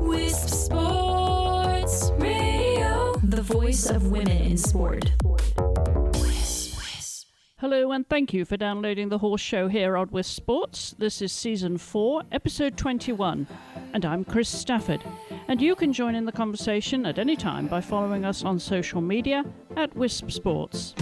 Wisp Sports Radio, the voice of women in sport. Hello and thank you for downloading The Horse Show here on Wisp Sports. This is Season 4, Episode 21, and I'm Chris Stafford. And you can join in the conversation at any time by following us on social media at Wisp Sports.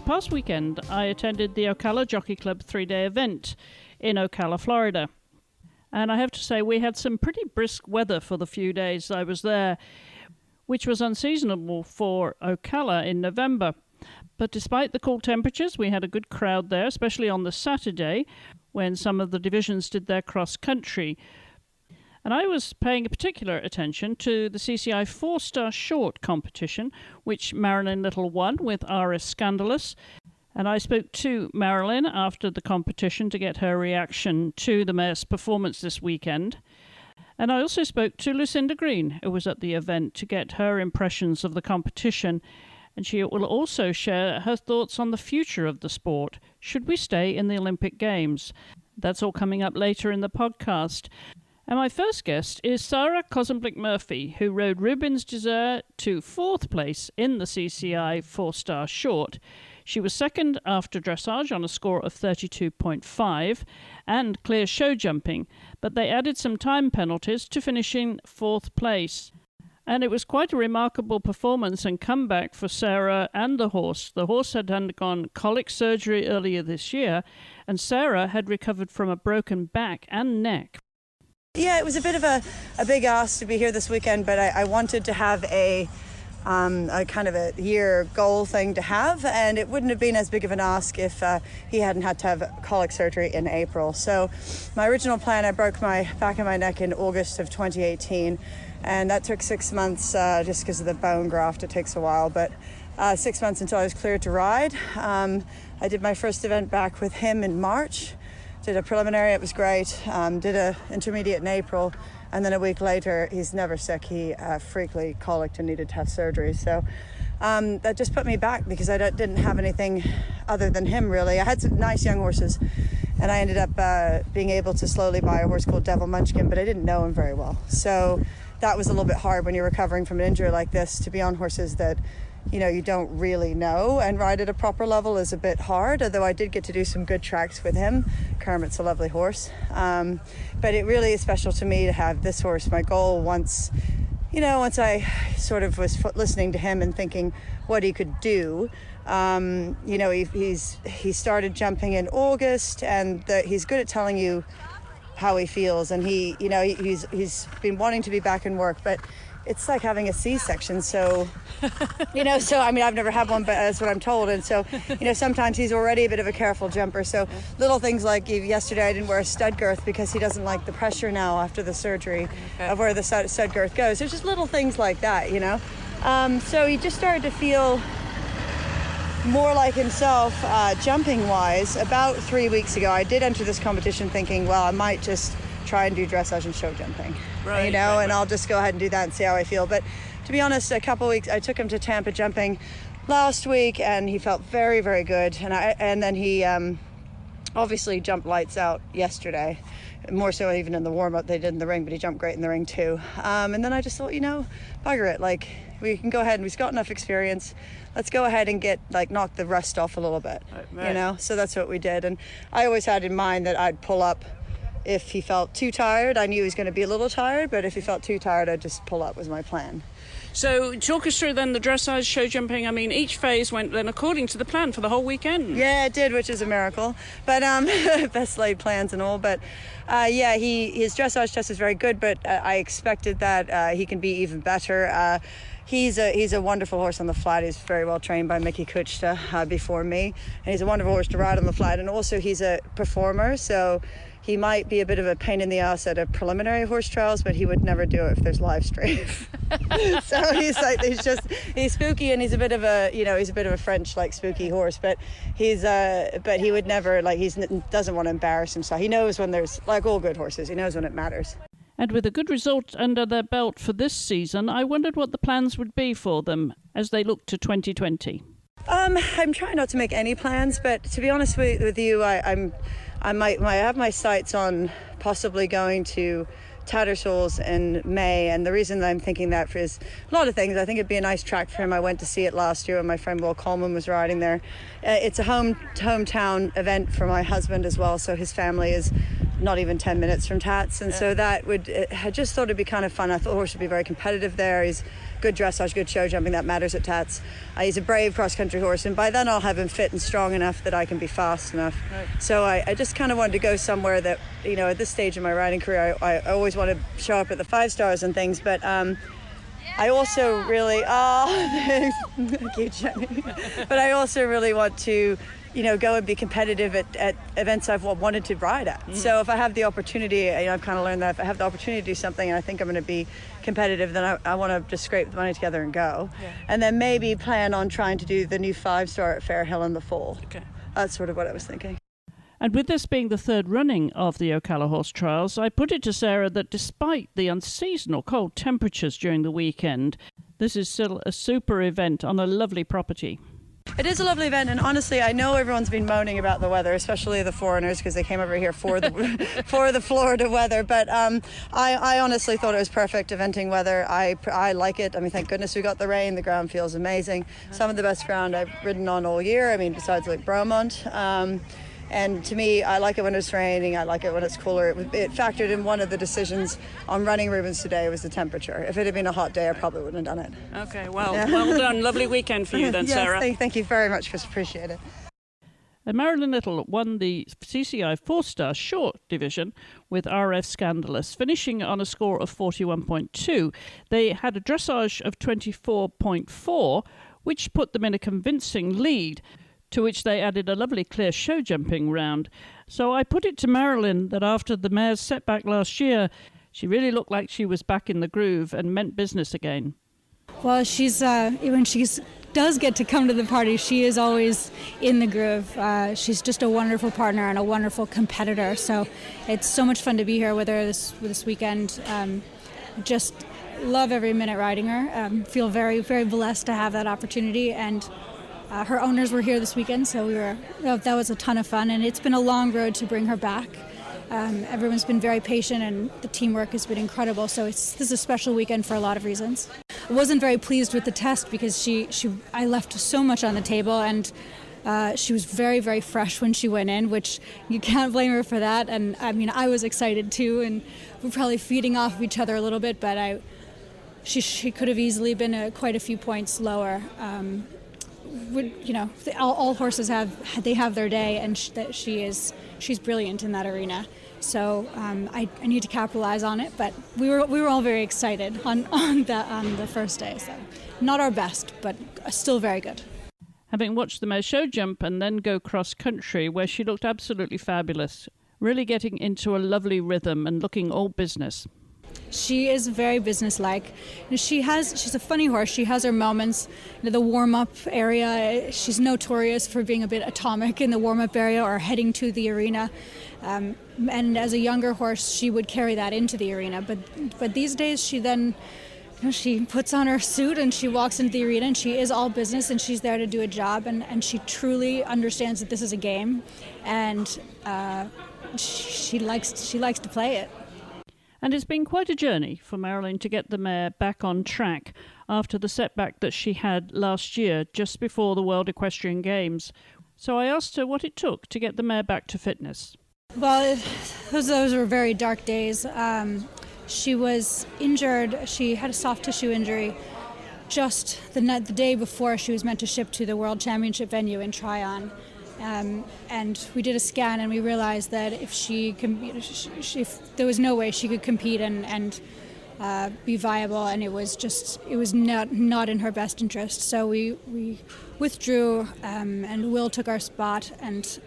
Past weekend, I attended the Ocala Jockey Club 3-day event in Ocala, Florida. And I have to say, we had some pretty brisk weather for the few days I was there, which was unseasonable for Ocala in November. But despite the cool temperatures, we had a good crowd there, especially on the Saturday, when some of the divisions did their cross-country. And I was paying a particular attention to the CCI 4-star short competition, which Marilyn Little won with RF Scandalous. And I spoke to Marilyn after the competition to get her reaction to the mare's performance this weekend. And I also spoke to Lucinda Green, who was at the event, to get her impressions of the competition. And she will also share her thoughts on the future of the sport. Should we stay in the Olympic Games? That's all coming up later in the podcast. And my first guest is Sara Kozumplik Murphy, who rode Rubens D'Ysieux to 4th place in the CCI 4-star short. She was second after dressage on a score of 32.5 and clear show jumping, but they added some time penalties to finishing 4th place. And it was quite a remarkable performance and comeback for Sara and the horse. The horse had undergone colic surgery earlier this year, and Sara had recovered from a broken back and neck. Yeah, it was a bit of a big ask to be here this weekend, but I wanted to have a kind of a year goal thing to have, and it wouldn't have been as big of an ask if he hadn't had to have colic surgery in April. So my original plan, I broke my back and my neck in August of 2018, and that took 6 months just because of the bone graft. It takes a while, but 6 months until I was cleared to ride. I did my first event back with him in March. Did a preliminary, it was great. Did a intermediate in April, and then a week later, he's never sick. He freakily colicked and needed to have surgery. So that just put me back because I didn't have anything other than him, really. I had some nice young horses, and I ended up being able to slowly buy a horse called Devil Munchkin, but I didn't know him very well. So that was a little bit hard when you're recovering from an injury like this, to be on horses that you don't really know, and ride at a proper level is a bit hard, although I did get to do some good tracks with him. Kermit's a lovely horse. But it really is special to me to have this horse. My goal once I sort of was listening to him and thinking what he could do, he started jumping in August, and he's good at telling you how he feels, and he's been wanting to be back in work, but it's like having a C-section, so I've never had one, but that's what I'm told. And so, sometimes he's already a bit of a careful jumper. So little things like yesterday I didn't wear a stud girth because he doesn't like the pressure now after the surgery of where the stud girth goes. There's just little things like that, So he just started to feel more like himself jumping-wise about 3 weeks ago. I did enter this competition thinking, well, I might just try and do dressage and show jumping, and I'll just go ahead and do that and see how I feel. But to be honest, a couple weeks, I took him to Tampa jumping last week, and he felt very, very good. And then he obviously jumped lights out yesterday, more so even in the warm-up they did in the ring, but he jumped great in the ring too. And then I just thought, bugger it, like we can go ahead and we've got enough experience. Let's go ahead and knock the rust off a little bit, So that's what we did. And I always had in mind that I'd pull up if he felt too tired. I knew he was going to be a little tired, but if he felt too tired, I'd just pull up was my plan. So talk us through then the dressage, show jumping. I mean, each phase went then according to the plan for the whole weekend. Yeah, it did, which is a miracle. But best laid plans and all. But his dressage test is very good, but I expected that he can be even better. he's a wonderful horse on the flat. He's very well trained by Mickey Kuchta before me, and he's a wonderful horse to ride on the flat. And also he's a performer, so he might be a bit of a pain in the ass at a preliminary horse trials, but he would never do it if there's live stream. So he's spooky, and he's a bit of a French like spooky horse, but he would never doesn't want to embarrass himself. He knows when there's, like all good horses, he knows when it matters. And with a good result under their belt for this season, I wondered what the plans would be for them as they look to 2020. I'm trying not to make any plans, but to be honest with you, I have my sights on possibly going to Tattersall's in May, and the reason that I'm thinking that is a lot of things. I think it'd be a nice track for him. I went to see it last year when my friend Will Coleman was riding there. It's a hometown event for my husband as well, so his family is not even 10 minutes from Tats, and so I just thought it'd be kind of fun. I thought the horse would be very competitive there. He's good dressage, good show jumping, that matters at Tats. He's a brave cross-country horse, and by then I'll have him fit and strong enough that I can be fast enough. Right. So I just kind of wanted to go somewhere that, at this stage of my riding career, I always want to show up at the 5 stars and things, but I also really, thank you, Jenny. But I also really want to, go and be competitive at events I've wanted to ride at. So if I have the opportunity, I've kind of learned that if I have the opportunity to do something and I think I'm going to be competitive, then I want to just scrape the money together and go. Yeah. And then maybe plan on trying to do the new 5-star at Fairhill in the fall. Okay. That's sort of what I was thinking. And with this being the third running of the Ocala Horse Trials, I put it to Sara that despite the unseasonal cold temperatures during the weekend, this is still a super event on a lovely property. It is a lovely event, and honestly, I know everyone's been moaning about the weather, especially the foreigners, because they came over here for the Florida weather. But I honestly thought it was perfect eventing weather. I like it. I mean, thank goodness we got the rain. The ground feels amazing. Some of the best ground I've ridden on all year. I mean, besides like Bromont. And to me, I like it when it's raining. I like it when it's cooler. It factored in one of the decisions on running Rubens today was the temperature. If it had been a hot day, I probably wouldn't have done it. Okay, well done. Lovely weekend for you then, yes, Sara. Thank you very much, Chris. Appreciate it. And Marilyn Little won the CCI 4-star short division with RF Scandalous, finishing on a score of 41.2. They had a dressage of 24.4, which put them in a convincing lead, to which they added a lovely clear show jumping round. So I put it to Marilyn that after the mare's setback last year, she really looked like she was back in the groove and meant business again. Well, she's when she does get to come to the party, she is always in the groove. She's just a wonderful partner and a wonderful competitor. So it's so much fun to be here with her this weekend. Just love every minute riding her. Feel very, very blessed to have that opportunity, and her owners were here this weekend, so that was a ton of fun, and it's been a long road to bring her back. Everyone's been very patient, and the teamwork has been incredible, so this is a special weekend for a lot of reasons. I wasn't very pleased with the test because I left so much on the table, and she was very, very fresh when she went in, which you can't blame her for that. And I mean, I was excited too, and we're probably feeding off of each other a little bit, but she could have easily been quite a few points lower. All horses have their day, and she's brilliant in that arena. So I need to capitalize on it. But we were all very excited on the first day. So not our best, but still very good. Having watched the mare show jump and then go cross country, where she looked absolutely fabulous, really getting into a lovely rhythm and looking all business. She is very businesslike. She's a funny horse. She has her moments. The warm-up area, she's notorious for being a bit atomic in the warm-up area or heading to the arena. And as a younger horse, she would carry that into the arena. But these days, she then she puts on her suit and she walks into the arena, and she is all business, and she's there to do a job. And she truly understands that this is a game, and she likes to play it. And it's been quite a journey for Marilyn to get the mare back on track after the setback that she had last year, just before the World Equestrian Games. So I asked her what it took to get the mare back to fitness. Well, those were very dark days. She was injured. She had a soft tissue injury just the day before she was meant to ship to the World Championship venue in Tryon. And we did a scan, and we realized that if there was no way she could compete and be viable, and it was not in her best interest. So we withdrew, and Will took our spot, and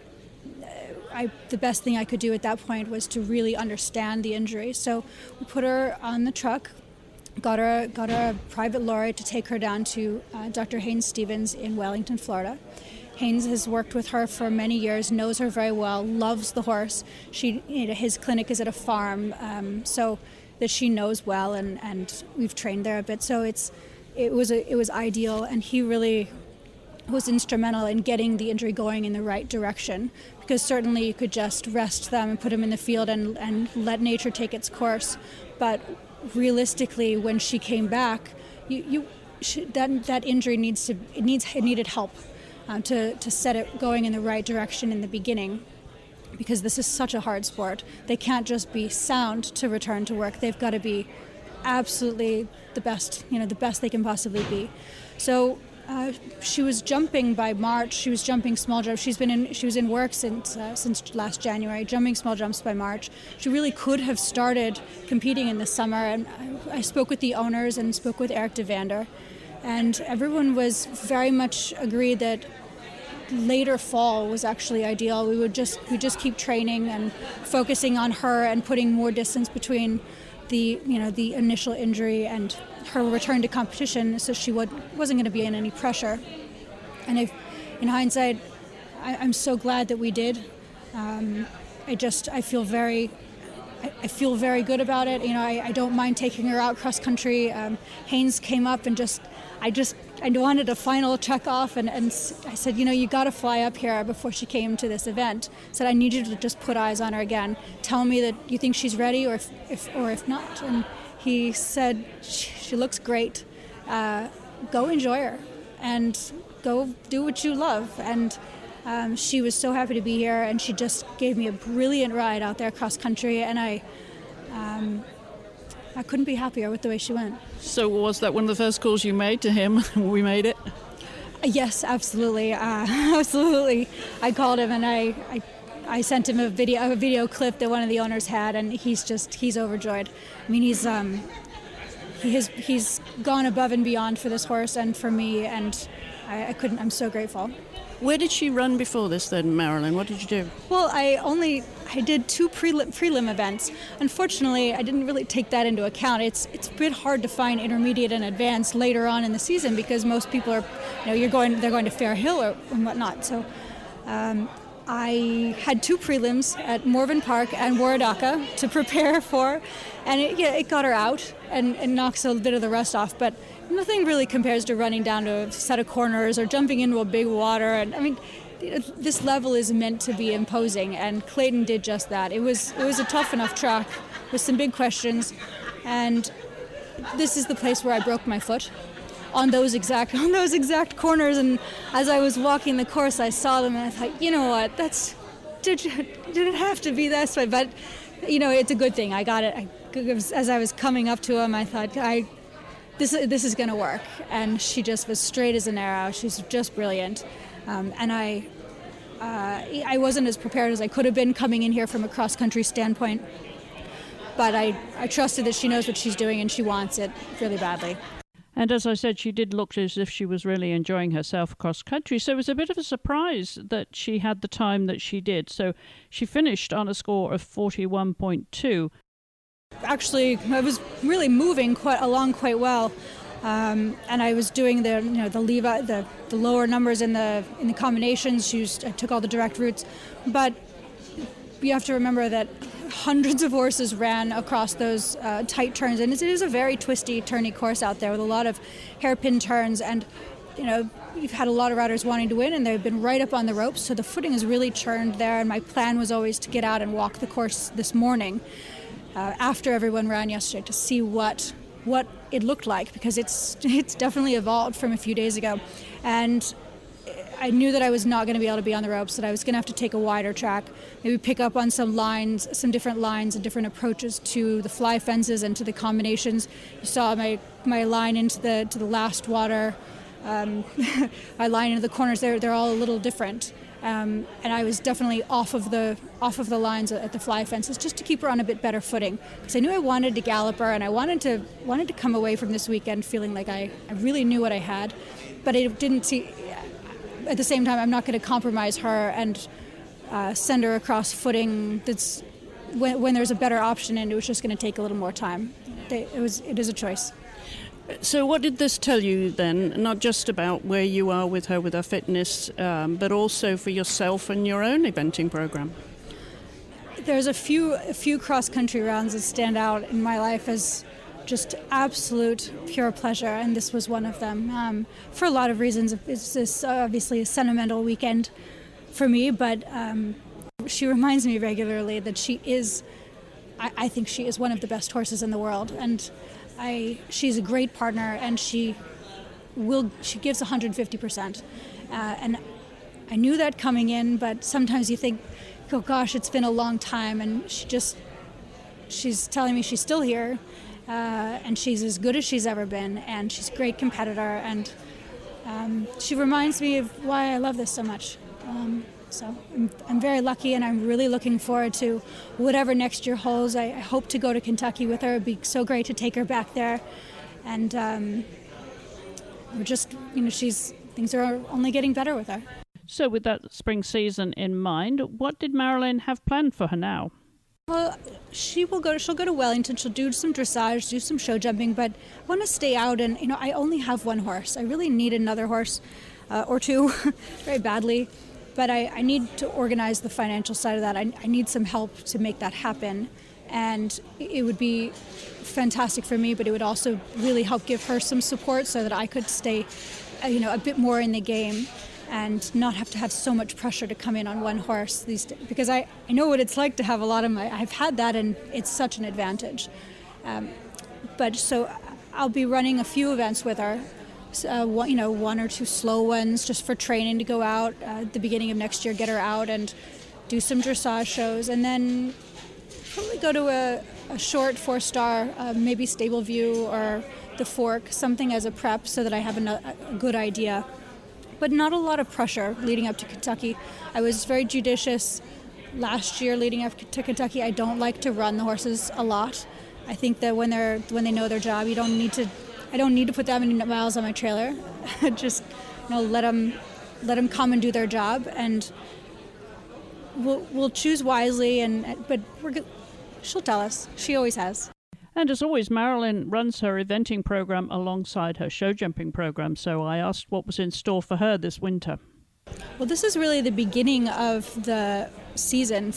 the best thing I could do at that point was to really understand the injury. So we put her on the truck, got her a private lorry to take her down to Dr. Haynes Stevens in Wellington, Florida. Haynes has worked with her for many years, knows her very well, loves the horse. His clinic is at a farm, so that she knows well, and we've trained there a bit. So it was ideal, and he really was instrumental in getting the injury going in the right direction, because certainly you could just rest them and put them in the field and let nature take its course. But realistically, when she came back, that injury needed help to set it going in the right direction in the beginning, because this is such a hard sport. They can't just be sound to return to work. They've got to be absolutely the best they can possibly be. So she was jumping by March. She was jumping small jumps. She was in work since last January, jumping small jumps by March. She really could have started competing in the summer. And I spoke with the owners and spoke with Eric DeVander, and everyone was very much agreed that later fall was actually ideal. We just keep training and focusing on her and putting more distance between the initial injury and her return to competition, so she wasn't going to be in any pressure. And in hindsight, I'm so glad that we did. I feel very good about it. I don't mind taking her out cross country. Haynes came up and I wanted a final check off, and I said, you got to fly up here before she came to this event. I said, I need you to just put eyes on her again. Tell me that you think she's ready, or if not. And he said, she looks great. Go enjoy her and go do what you love. And she was so happy to be here, and she just gave me a brilliant ride out there cross country, and I couldn't be happier with the way she went. So was that one of the first calls you made to him when we made it? Yes, absolutely. Absolutely. I called him, and I sent him a video clip that one of the owners had, and he's overjoyed. I mean, he's gone above and beyond for this horse and for me, and I'm so grateful. Where did she run before this then, Marilyn? What did you do? Well, I did 2 prelim events. Unfortunately, I didn't really take that into account. It's a bit hard to find intermediate and advanced later on in the season, because most people are, they're going to Fair Hill and whatnot. So I had 2 prelims at Morven Park and Warradaka to prepare for, and it got her out and knocks a bit of the rust off, but nothing really compares to running down to a set of corners or jumping into a big water. And I mean, this level is meant to be imposing, and Clayton did just that. It was a tough enough track with some big questions, and this is the place where I broke my foot on those exact corners. And as I was walking the course, I saw them, and I thought, you know what, did it have to be this way? But it's a good thing. I got it. As I was coming up to him, I thought, this is going to work. And she just was straight as an arrow. She's just brilliant. And I wasn't as prepared as I could have been coming in here from a cross-country standpoint. But I trusted that she knows what she's doing, and she wants it really badly. And as I said, she did look as if she was really enjoying herself cross-country. So it was a bit of a surprise that she had the time that she did. So she finished on a score of 41.2. Actually, I was really moving along quite well, and I was doing the lower numbers in the combinations. I took all the direct routes, but you have to remember that hundreds of horses ran across those tight turns, and it is a very twisty, turny course out there with a lot of hairpin turns, and you've had a lot of riders wanting to win, and they've been right up on the ropes, so the footing is really churned there. And my plan was always to get out and walk the course this morning after everyone ran yesterday, to see what it looked like, because it's definitely evolved from a few days ago. And I knew that I was not going to be able to be on the ropes, that I was going to have to take a wider track, maybe pick up on some different lines and different approaches to the fly fences and to the combinations. You saw my line into the last water, my line into the corners, they're all a little different. And I was definitely off of the lines at the fly fences just to keep her on a bit better footing, because I knew I wanted to gallop her, and I wanted to come away from this weekend feeling like I really knew what I had. But I didn't see. At the same time, I'm not going to compromise her and send her across footing that's when there's a better option, and it was just going to take a little more time. It is a choice. So what did this tell you then, not just about where you are with her fitness, but also for yourself and your own eventing program? There's a few cross-country rounds that stand out in my life as just absolute pure pleasure, and this was one of them. For a lot of reasons, it's obviously a sentimental weekend for me, but she reminds me regularly that she is, I think she is one of the best horses in the world, and she's a great partner, and she gives 150%. And I knew that coming in, but sometimes you think, oh gosh, it's been a long time, and she's telling me she's still here, and she's as good as she's ever been, and she's a great competitor, and she reminds me of why I love this so much. So I'm very lucky, and I'm really looking forward to whatever next year holds. I hope to go to Kentucky with her. It'd be so great to take her back there. And we're just, things are only getting better with her. So with that spring season in mind, what did Marilyn have planned for her now? Well, she'll go to Wellington. She'll do some dressage, do some show jumping, but I want to stay out, and I only have one horse. I really need another horse or two very badly. But I need to organize the financial side of that. I need some help to make that happen. And it would be fantastic for me, but it would also really help give her some support so that I could stay, a bit more in the game and not have to have so much pressure to come in on one horse these days. Because I know what it's like to have a lot of I've had that, and it's such an advantage. But so I'll be running a few events with her. One or two slow ones just for training to go out at the beginning of next year, get her out and do some dressage shows, and then probably go to a short 4-star, maybe Stable View or the Fork, something as a prep so that I have a good idea. But not a lot of pressure leading up to Kentucky. I was very judicious last year leading up to Kentucky. I don't like to run the horses a lot. I think that when they know their job, I don't need to put that many miles on my trailer. Just let them come and do their job, and we'll choose wisely. But she'll tell us. She always has. And as always, Marilyn runs her eventing program alongside her show jumping program. So I asked what was in store for her this winter. Well, this is really the beginning of the season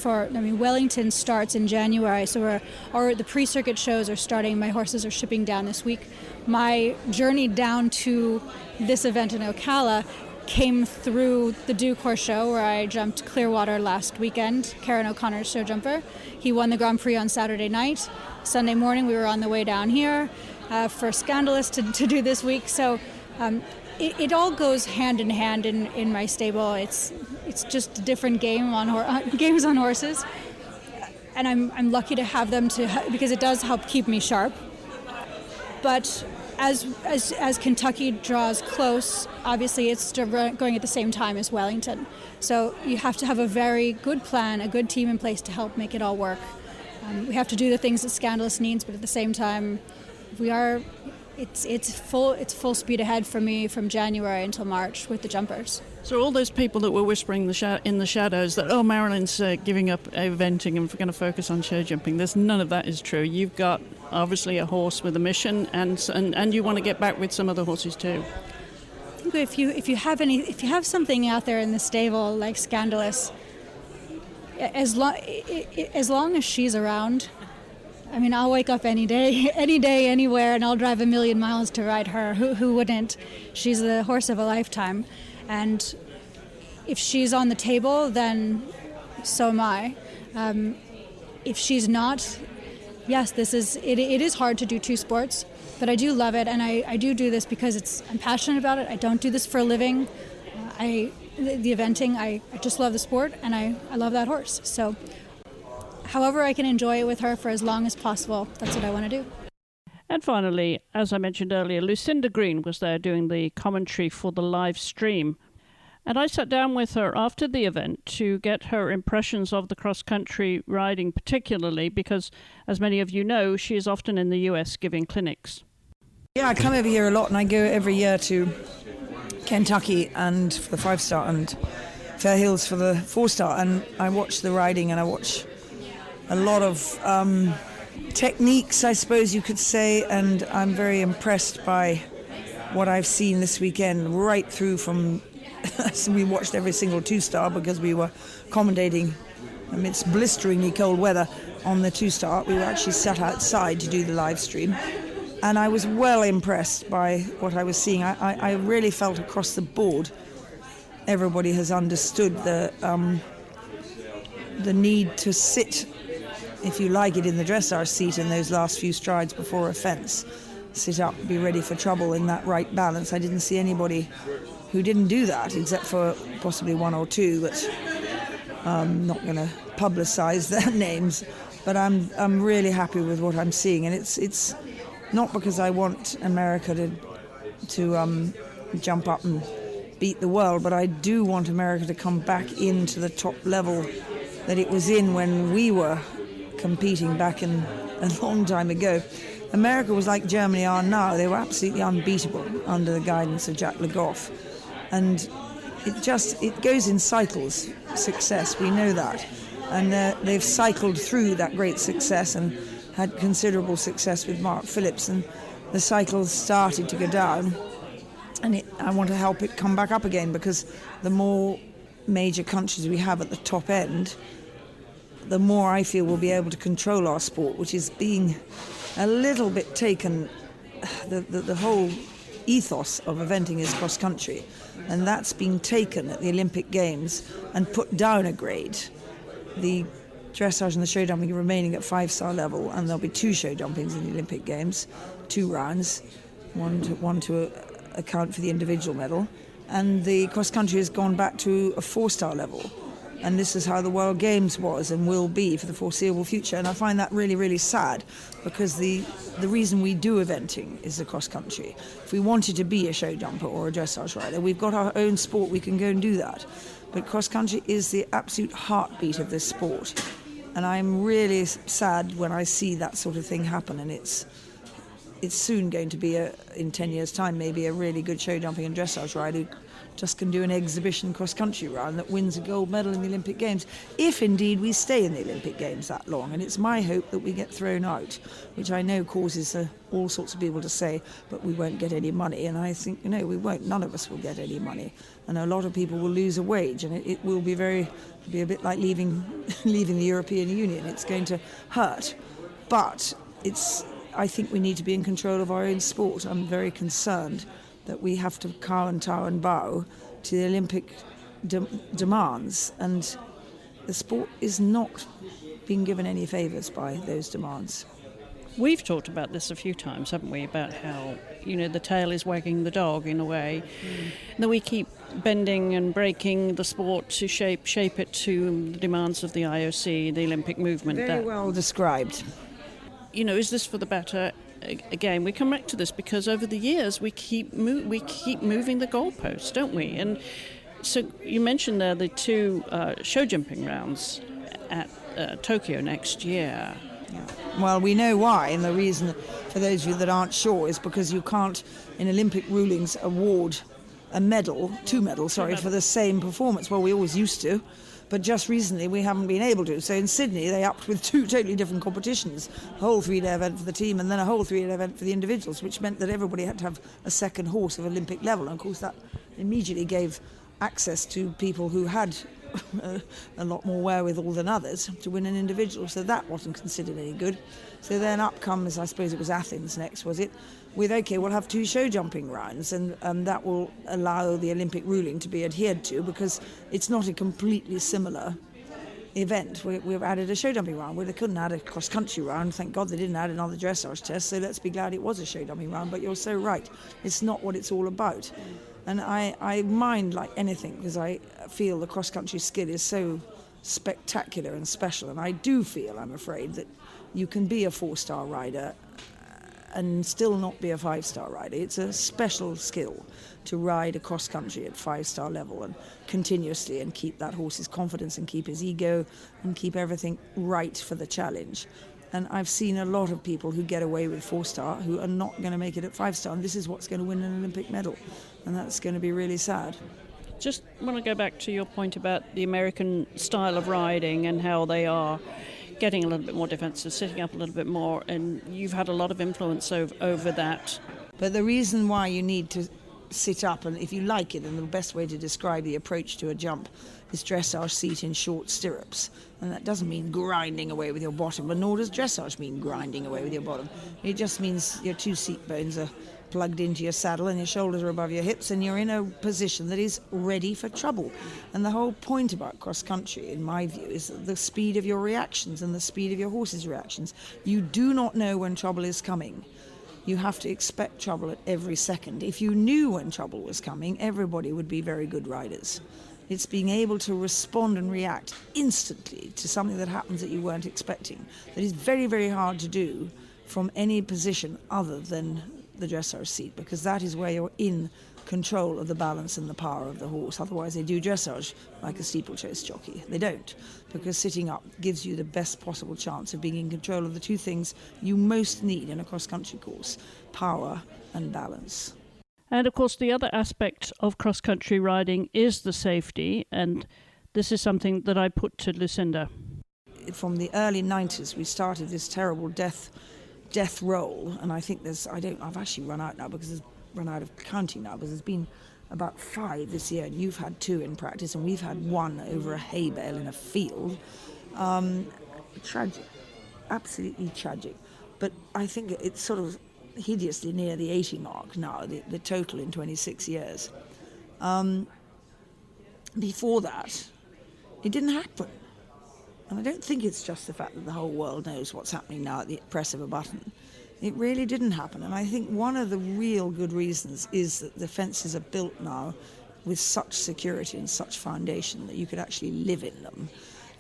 Wellington starts in January, so the pre-circuit shows are starting. My horses are shipping down this week. My journey down to this event in Ocala came through the Duke Horse Show, where I jumped Clearwater last weekend, Karen O'Connor's show jumper. He won the Grand Prix on Saturday night. Sunday morning we were on the way down here for Scandalous to do this week. So it all goes hand in hand in my stable. It's just a different game games on horses, and I'm lucky to have them because it does help keep me sharp. But as Kentucky draws close, obviously it's going at the same time as Wellington. So you have to have a very good plan, a good team in place to help make it all work. We have to do the things that Scandalous needs, but at the same time, it's full speed ahead for me from January until March with the jumpers. So all those people that were whispering in the shadows that, Marilyn's giving up eventing and going to focus on show jumping, none of that is true. You've got obviously a horse with a mission, and you want to get back with some other horses too. I think if you have something out there in the stable like Scandalous, as long as she's around, I'll wake up any day, anywhere, and I'll drive 1,000,000 miles to ride her. Who wouldn't? She's the horse of a lifetime. And if she's on the table, then so am I. If she's not, yes, it is hard to do two sports, but I do love it, and I do this because I'm passionate about it. I don't do this for a living. The eventing, I just love the sport, and I love that horse. So however I can enjoy it with her for as long as possible, that's what I want to do. And finally, as I mentioned earlier, Lucinda Green was there doing the commentary for the live stream. And I sat down with her after the event to get her impressions of the cross-country riding, particularly because, as many of you know, she is often in the US giving clinics. Yeah, I come over here a lot, and I go every year to Kentucky and for the 5-star and Fair Hills for the 4-star, and I watch the riding and I watch a lot of techniques, I suppose you could say, and I'm very impressed by what I've seen this weekend, right through from we watched every single 2-star because we were commentating amidst blisteringly cold weather on the 2-star. We were actually sat outside to do the live stream, and I was well impressed by what I was seeing. I really felt across the board everybody has understood the need to sit, if you like it, in the dressage seat in those last few strides before a fence. Sit up, be ready for trouble in that right balance. I didn't see anybody who didn't do that, except for possibly one or two, but I'm not going to publicise their names. But I'm really happy with what I'm seeing, and it's not because I want America to jump up and beat the world, but I do want America to come back into the top level that it was in when we were competing back in a long time ago. America was like Germany are now. They were absolutely unbeatable under the guidance of Jack Le Goff. And it goes in cycles, success, we know that. And they've cycled through that great success and had considerable success with Mark Phillips, and the cycle started to go down. And I want to help it come back up again, because the more major countries we have at the top end, the more I feel we'll be able to control our sport, which is being a little bit taken. The whole ethos of eventing is cross-country, and that's been taken at the Olympic Games and put down a grade. The dressage and the show jumping are remaining at 5-star level, and there'll be 2 show jumpings in the Olympic Games, 2 rounds, one to account for the individual medal, and the cross-country has gone back to a 4-star level. And this is how the World Games was and will be for the foreseeable future. And I find that really, really sad, because the reason we do eventing is the cross-country. If we wanted to be a show jumper or a dressage rider, we've got our own sport, we can go and do that. But cross-country is the absolute heartbeat of this sport. And I'm really sad when I see that sort of thing happen. And it's soon going to be, in 10 years' time, maybe a really good show jumping and dressage rider who just can do an exhibition cross-country round that wins a gold medal in the Olympic Games, if indeed we stay in the Olympic Games that long. And it's my hope that we get thrown out, which I know causes all sorts of people to say, but we won't get any money. And I think, we won't. None of us will get any money. And a lot of people will lose a wage, and it will be a bit like leaving the European Union. It's going to hurt. But I think we need to be in control of our own sport. I'm very concerned that we have to cow and tow and bow to the Olympic demands, and the sport is not being given any favours by those demands. We've talked about this a few times, haven't we, about how, the tail is wagging the dog in a way, that we keep bending and breaking the sport to shape it to the demands of the IOC, the Olympic movement. Very well described. Is this for the better? Again, we come back to this because over the years we keep moving the goalposts, don't we? And so you mentioned there the 2 show jumping rounds at Tokyo next year. Yeah. Well, we know why, and the reason, for those of you that aren't sure, is because you can't, in Olympic rulings, award two medals, for the same performance. Well, we always used to. But just recently we haven't been able to. So in Sydney they upped with 2 totally different competitions, a whole 3-day event for the team and then a whole 3-day event for the individuals, which meant that everybody had to have a second horse of Olympic level. And of course that immediately gave access to people who had a lot more wherewithal than others to win an individual. So that wasn't considered any good. So then up comes, I suppose it was Athens next, was it? With, we'll have 2 show jumping rounds, and that will allow the Olympic ruling to be adhered to, because it's not a completely similar event. We've added a show jumping round where they couldn't add a cross-country round. Thank God they didn't add another dressage test, so let's be glad it was a show jumping round. But you're so right, it's not what it's all about. And I mind like anything, because I feel the cross-country skill is so spectacular and special, and I do feel, I'm afraid, that you can be a 4-star rider and still not be a 5-star rider. It's a special skill to ride across country at 5-star level and continuously and keep that horse's confidence and keep his ego and keep everything right for the challenge. And I've seen a lot of people who get away with 4-star who are not going to make it at 5-star, and this is what's going to win an Olympic medal, and that's going to be really sad. Just want to go back to your point about the American style of riding and how they are getting a little bit more defensive, sitting up a little bit more, and you've had a lot of influence over that. But the reason why you need to sit up, and if you like it, and the best way to describe the approach to a jump is dressage seat in short stirrups. And that doesn't mean grinding away with your bottom, but nor does dressage mean grinding away with your bottom. It just means your 2 seat bones are plugged into your saddle and your shoulders are above your hips and you're in a position that is ready for trouble. And the whole point about cross country, in my view, is the speed of your reactions and the speed of your horse's reactions. You do not know when trouble is coming. You have to expect trouble at every second. If you knew when trouble was coming, everybody would be very good riders. It's being able to respond and react instantly to something that happens that you weren't expecting. That is very, very hard to do from any position other than the dressage seat, because that is where you're in control of the balance and the power of the horse. Otherwise they do dressage like a steeplechase jockey. They don't, because sitting up gives you the best possible chance of being in control of the 2 things you most need in a cross-country course: power and balance. And of course the other aspect of cross-country riding is the safety, and this is something that I put to Lucinda. From the early 90s we started this terrible death roll, and I think I've actually run out now because it's run out of counting now, because there's been about 5 this year, and you've had 2 in practice, and we've had 1 over a hay bale in a field. Tragic, absolutely tragic. But I think it's sort of hideously near the 80 mark now, the total in 26 years. Before that, it didn't happen. And I don't think it's just the fact that the whole world knows what's happening now at the press of a button. It really didn't happen. And I think one of the real good reasons is that the fences are built now with such security and such foundation that you could actually live in them.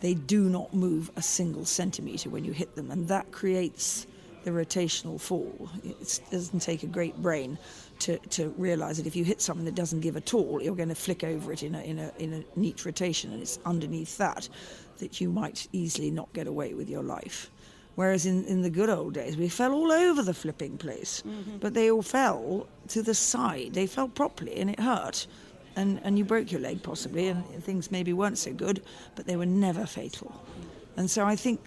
They do not move a single centimetre when you hit them, and that creates the rotational fall. It doesn't take a great brain to realise that if you hit something that doesn't give at all, you're going to flick over it in a neat rotation, and it's underneath that you might easily not get away with your life. Whereas in the good old days, we fell all over the flipping place, but they all fell to the side. They fell properly, and it hurt, and you broke your leg possibly, and things maybe weren't so good, but they were never fatal. And so I think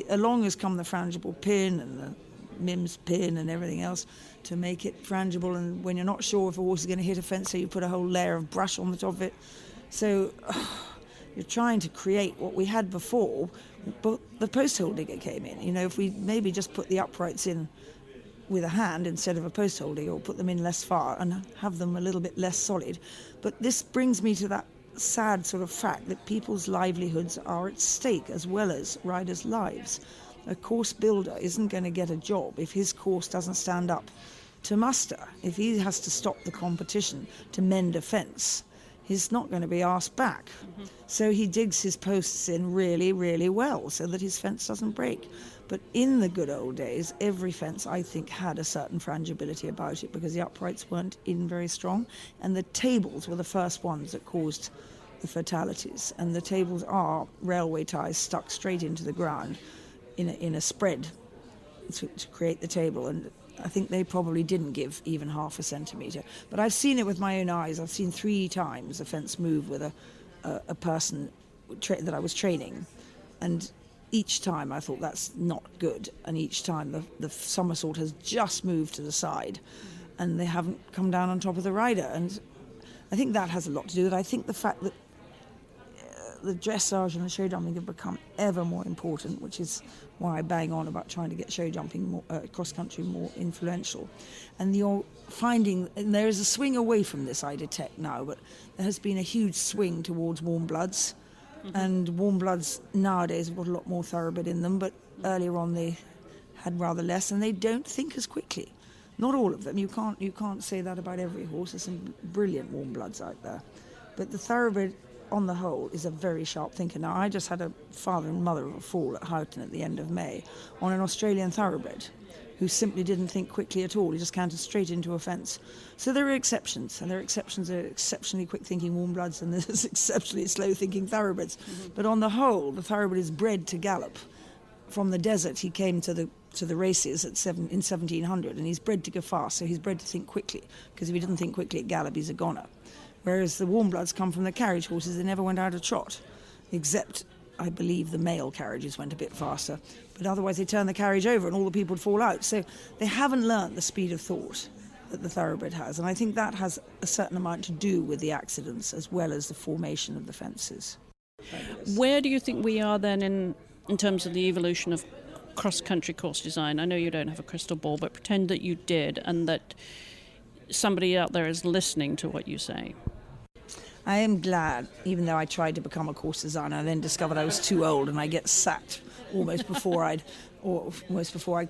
along has come the frangible pin and the Mims pin and everything else to make it frangible, and when you're not sure if a horse is going to hit a fence, so you put a whole layer of brush on the top of it. So you're trying to create what we had before, but the post hole digger came in. You know, if we maybe just put the uprights in with a hand instead of a post hole digger, or put them in less far and have them a little bit less solid. But this brings me to that sad sort of fact that people's livelihoods are at stake as well as riders' lives. A course builder isn't going to get a job if his course doesn't stand up to muster. If he has to stop the competition to mend a fence, he's not going to be asked back. So he digs his posts in really, really well so that his fence doesn't break. But in the good old days, every fence, I think, had a certain frangibility about it because the uprights weren't in very strong, and the tables were the first ones that caused the fatalities. And the tables are railway ties stuck straight into the ground in a spread to create the table, and I think they probably didn't give even half a centimetre. But I've seen it with my own eyes. I've seen 3 times a fence move with a person that I was training, and each time I thought that's not good, and each time the somersault has just moved to the side and they haven't come down on top of the rider. And I think that has a lot to do with it. I think the fact that the dressage and the show jumping have become ever more important, which is why I bang on about trying to get show jumping more, cross-country more influential. And you're finding, and there is a swing away from this, I detect now, but there has been a huge swing towards warm bloods. And warm bloods nowadays have got a lot more thoroughbred in them, but earlier on they had rather less, and they don't think as quickly. Not all of them. You can't say that about every horse. There's some brilliant warm bloods out there. But the thoroughbred, on the whole, is a very sharp thinker. Now, I just had a father and mother of a fall at Houghton at the end of May on an Australian thoroughbred who simply didn't think quickly at all. He just cantered straight into a fence. So there are exceptions, and there are exceptions. There are exceptionally quick-thinking warm bloods, and there's exceptionally slow-thinking thoroughbreds. But on the whole, the thoroughbred is bred to gallop. From the desert, he came to the races in 1700, and he's bred to go fast, so he's bred to think quickly, because if he didn't think quickly at gallop, he's a goner. Whereas the warm bloods come from the carriage horses, they never went out of trot, except, I believe, the male carriages went a bit faster, but otherwise they turned the carriage over and all the people would fall out. So they haven't learnt the speed of thought that the thoroughbred has, and I think that has a certain amount to do with the accidents as well as the formation of the fences. Where do you think we are then in terms of the evolution of cross-country course design? I know you don't have a crystal ball, but pretend that you did and that somebody out there is listening to what you say. I am glad, even though I tried to become a course designer and then discovered I was too old and I get sacked almost before I'd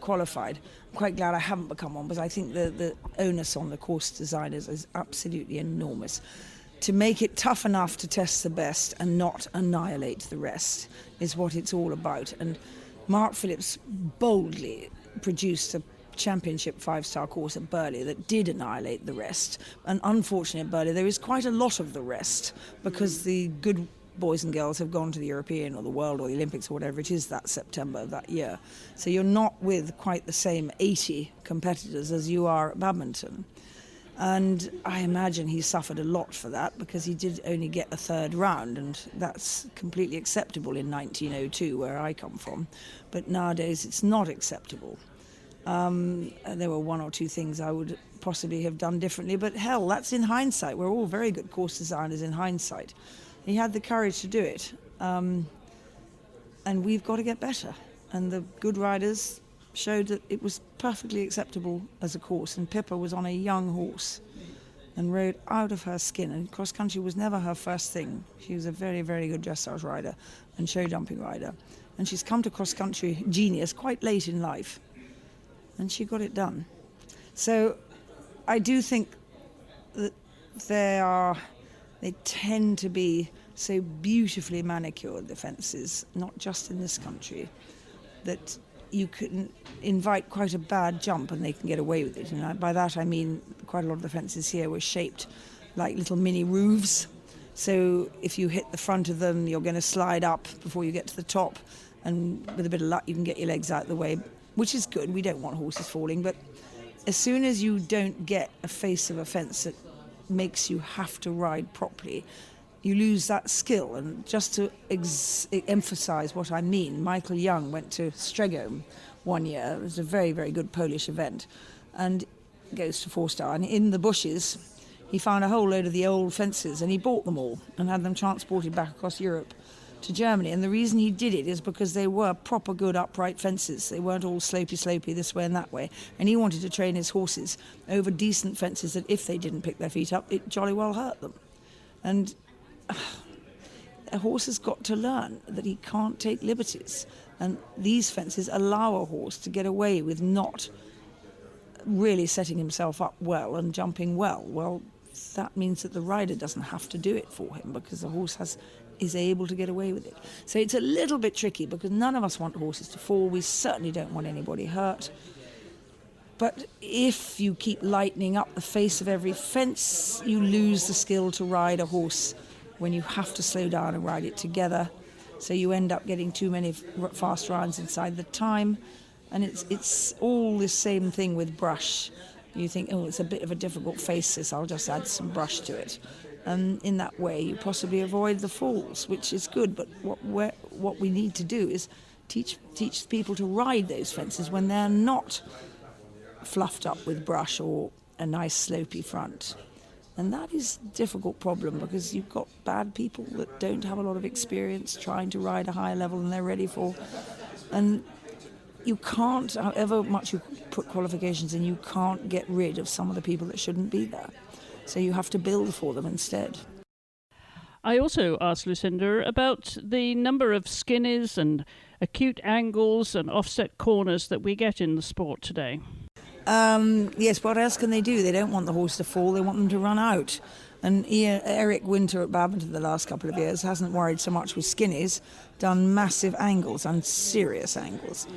qualified. I'm quite glad I haven't become one, because I think the onus on the course designers is absolutely enormous. To make it tough enough to test the best and not annihilate the rest is what it's all about. And Mark Phillips boldly produced a championship 5-star course at Burghley that did annihilate the rest. And unfortunately at Burghley there is quite a lot of the rest, because the good boys and girls have gone to the European or the World or the Olympics or whatever it is that September of that year. So you're not with quite the same 80 competitors as you are at badminton. And I imagine he suffered a lot for that, because he did only get a third round, and that's completely acceptable in 1902, where I come from. But nowadays it's not acceptable. There were one or two things I would possibly have done differently, but hell, that's in hindsight. We're all very good course designers in hindsight. He had the courage to do it, and we've got to get better. And the good riders showed that it was perfectly acceptable as a course, and Pippa was on a young horse and rode out of her skin, and cross country was never her first thing. She was a very, very good dressage rider and show jumping rider, and she's come to cross country genius quite late in life, and she got it done. So I do think that they tend to be so beautifully manicured, the fences, not just in this country, that you can invite quite a bad jump and they can get away with it. And by that I mean quite a lot of the fences here were shaped like little mini roofs. So if you hit the front of them, you're going to slide up before you get to the top. And with a bit of luck, you can get your legs out of the way, which is good. We don't want horses falling. But as soon as you don't get a face of a fence that makes you have to ride properly, you lose that skill. And just to emphasise what I mean, Michael Young went to Strego one year. It was a very, very good Polish event, and goes to 4-star. And in the bushes, he found a whole load of the old fences, and he bought them all and had them transported back across Europe to Germany. And the reason he did it is because they were proper good upright fences. They weren't all slopey this way and that way. And he wanted to train his horses over decent fences that if they didn't pick their feet up, it jolly well hurt them. And a horse has got to learn that he can't take liberties. And these fences allow a horse to get away with not really setting himself up well and jumping well. Well, that means that the rider doesn't have to do it for him, because the horse is able to get away with it. So it's a little bit tricky, because none of us want horses to fall. We certainly don't want anybody hurt. But if you keep lightening up the face of every fence, you lose the skill to ride a horse when you have to slow down and ride it together. So you end up getting too many fast rounds inside the time. And it's all the same thing with brush. You think, oh, it's a bit of a difficult face, this, I'll just add some brush to it. And in that way, you possibly avoid the falls, which is good. But what we need to do is teach people to ride those fences when they're not fluffed up with brush or a nice slopey front. And that is a difficult problem, because you've got bad people that don't have a lot of experience trying to ride a higher level than they're ready for. And you can't, however much you put qualifications in, you can't get rid of some of the people that shouldn't be there. So you have to build for them instead. I also asked Lucinda about the number of skinnies and acute angles and offset corners that we get in the sport today. Yes, what else can they do? They don't want the horse to fall, they want them to run out. And Eric Winter at badminton the last couple of years hasn't worried so much with skinnies, done massive angles and serious angles.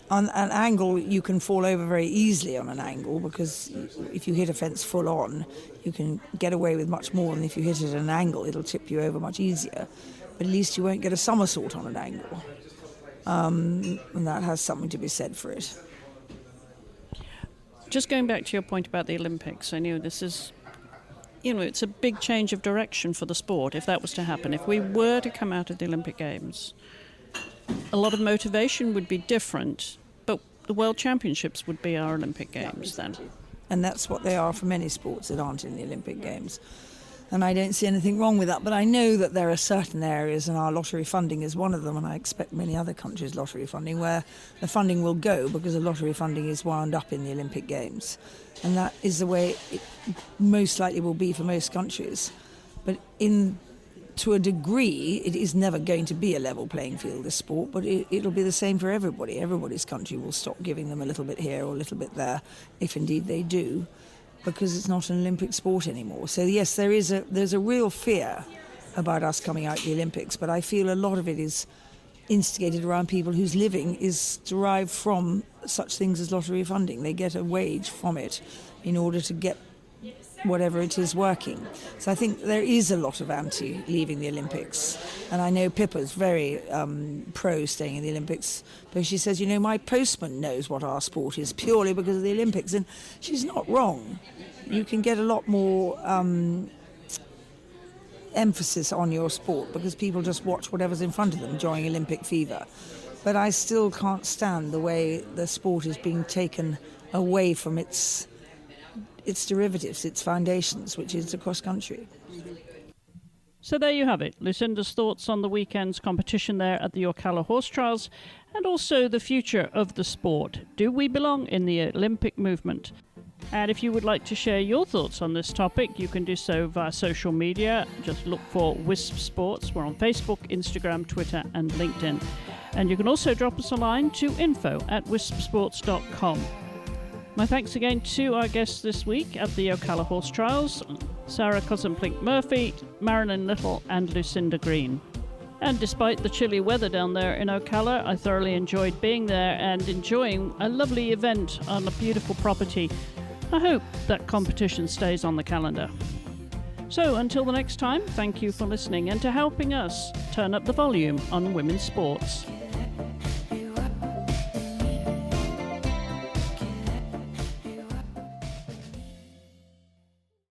On an angle, you can fall over very easily on an angle, because if you hit a fence full on, you can get away with much more than if you hit it at an angle. It'll tip you over much easier. But at least you won't get a somersault on an angle. And that has something to be said for it. Just going back to your point about the Olympics, I know this is, it's a big change of direction for the sport if that was to happen. If we were to come out of the Olympic Games, a lot of motivation would be different, but the World Championships would be our Olympic Games then. And that's what they are for many sports that aren't in the Olympic Games. And I don't see anything wrong with that, but I know that there are certain areas, and our lottery funding is one of them, and I expect many other countries' lottery funding, where the funding will go because the lottery funding is wound up in the Olympic Games. And that is the way it most likely will be for most countries. But to a degree, it is never going to be a level playing field, this sport, but it'll be the same for everybody. Everybody's country will stop giving them a little bit here or a little bit there, if indeed they do, because it's not an Olympic sport anymore. So yes, there's a real fear about us coming out of the Olympics, but I feel a lot of it is instigated around people whose living is derived from such things as lottery funding. They get a wage from it in order to get whatever it is working. So I think there is a lot of anti-leaving the Olympics. And I know Pippa's very pro staying in the Olympics, but she says, my postman knows what our sport is purely because of the Olympics. And she's not wrong. You can get a lot more emphasis on your sport because people just watch whatever's in front of them during Olympic fever. But I still can't stand the way the sport is being taken away from its derivatives, its foundations, which is the cross-country. So there you have it, Lucinda's thoughts on the weekend's competition there at the Ocala Horse Trials, and also the future of the sport. Do we belong in the Olympic movement? And if you would like to share your thoughts on this topic, you can do so via social media. Just look for Wisp Sports. We're on Facebook, Instagram, Twitter and LinkedIn. And you can also drop us a line to info@wispsports.com. My thanks again to our guests this week at the Ocala Horse Trials, Sara Kozumplik Murphy, Marilyn Little and Lucinda Green. And despite the chilly weather down there in Ocala, I thoroughly enjoyed being there and enjoying a lovely event on a beautiful property. I hope that competition stays on the calendar. So until the next time, thank you for listening and to helping us turn up the volume on women's sports.